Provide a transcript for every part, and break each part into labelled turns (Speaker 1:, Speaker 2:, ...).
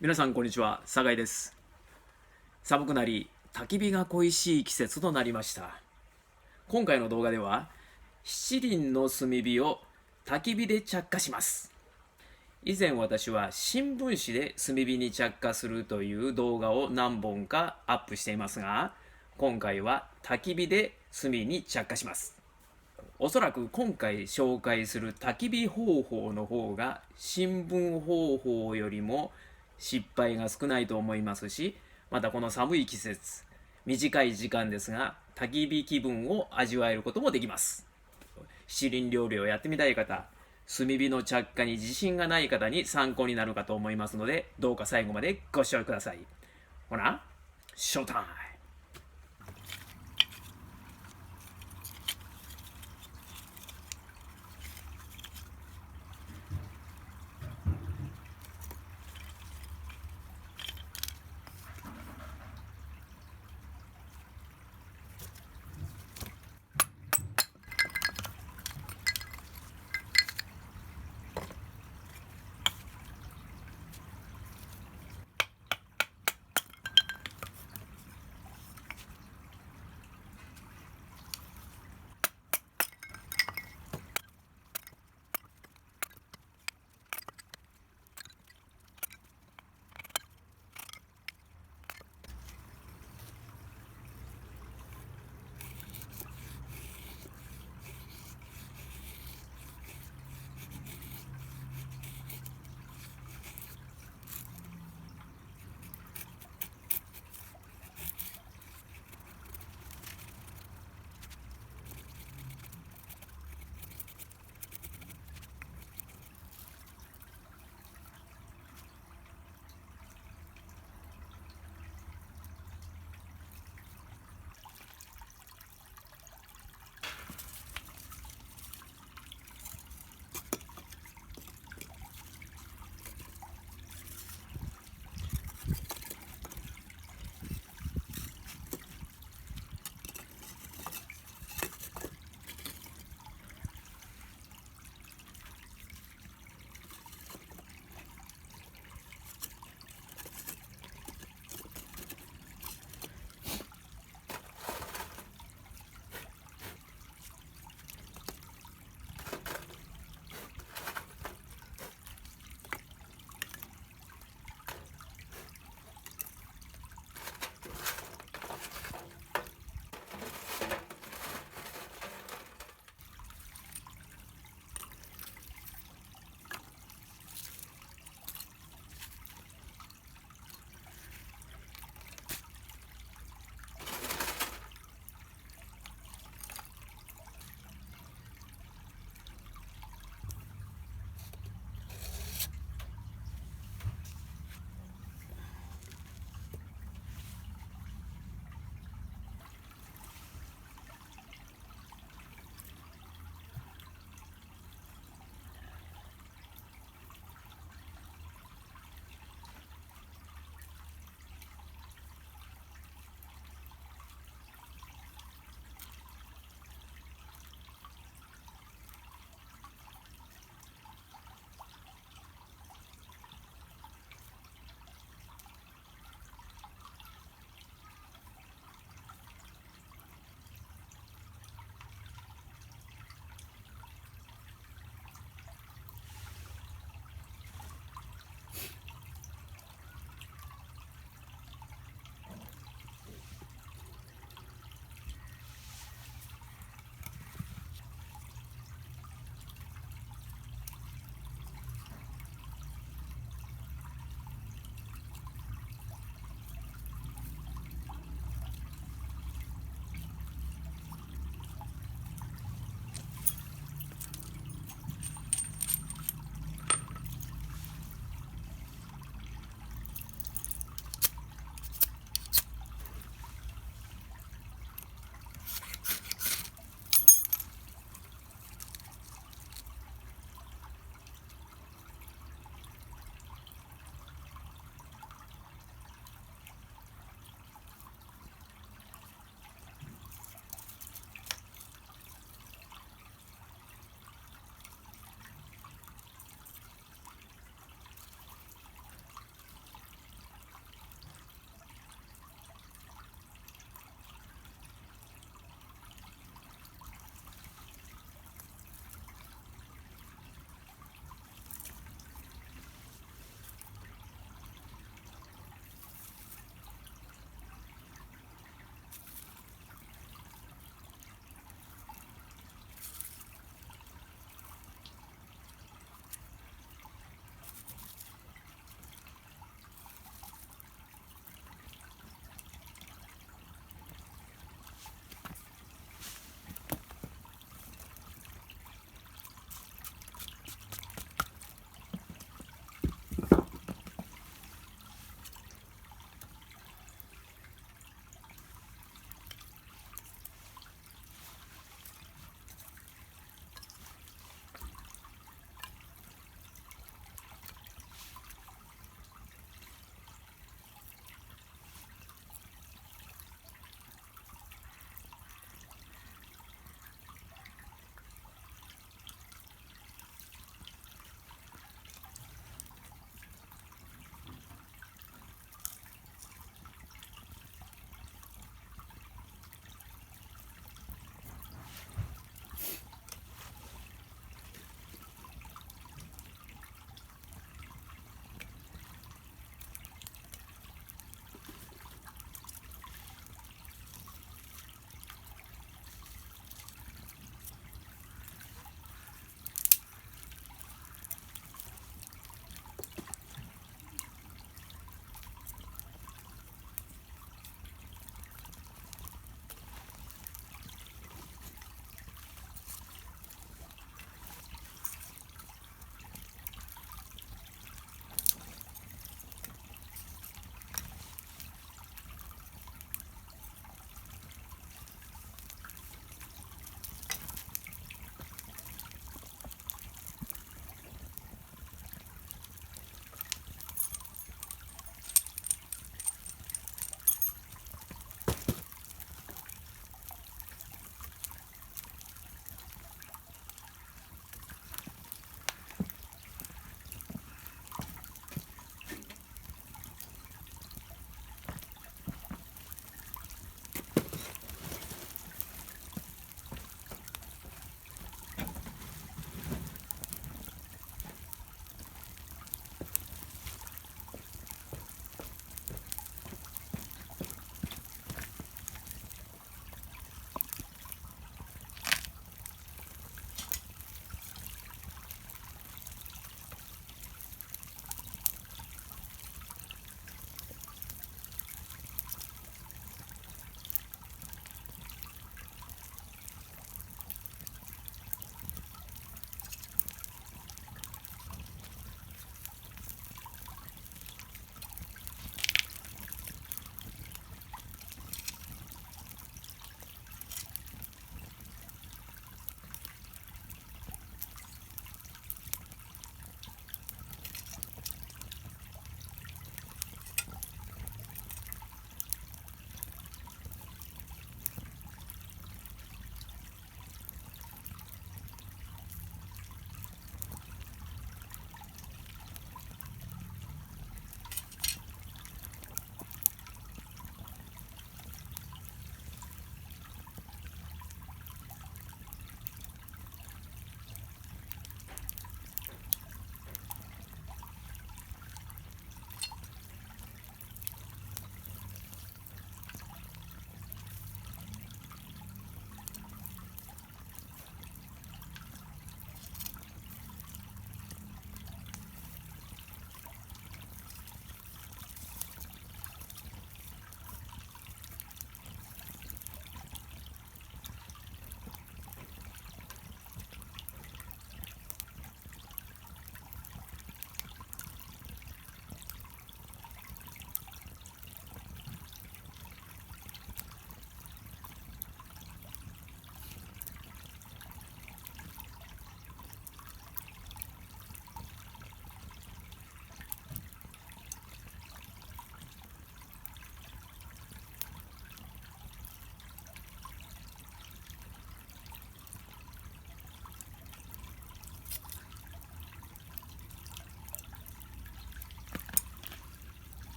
Speaker 1: 皆さんこんにちは、酒井です。寒くなり、焚き火が恋しい季節となりました。今回の動画では、七輪の炭火を焚き火で着火します。以前私は新聞紙で炭火に着火するという動画を何本かアップしていますが、今回は焚き火で炭に着火します。おそらく今回紹介する焚き火方法の方が新聞方法よりも失敗が少ないと思いますし、またこの寒い季節、短い時間ですが焚き火気分を味わえることもできます。七輪料理をやってみたい方、炭火の着火に自信がない方に参考になるかと思いますので、どうか最後までご視聴ください。ほな、ショータイム。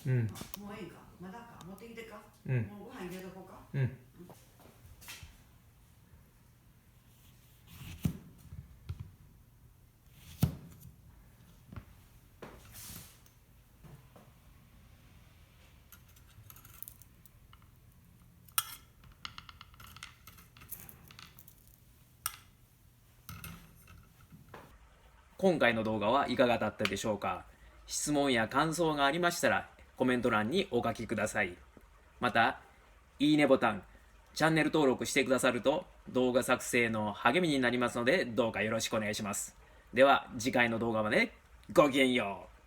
Speaker 1: うん。
Speaker 2: もういいか、まだか、持ってきてか。
Speaker 1: うん。
Speaker 2: もうご飯入れとこうか。
Speaker 1: うん。今回の動画はいかがだったでしょうか。質問や感想がありましたらコメント欄にお書きください。また、いいねボタン、チャンネル登録してくださると動画作成の励みになりますので、どうかよろしくお願いします。では次回の動画までごきげんよう。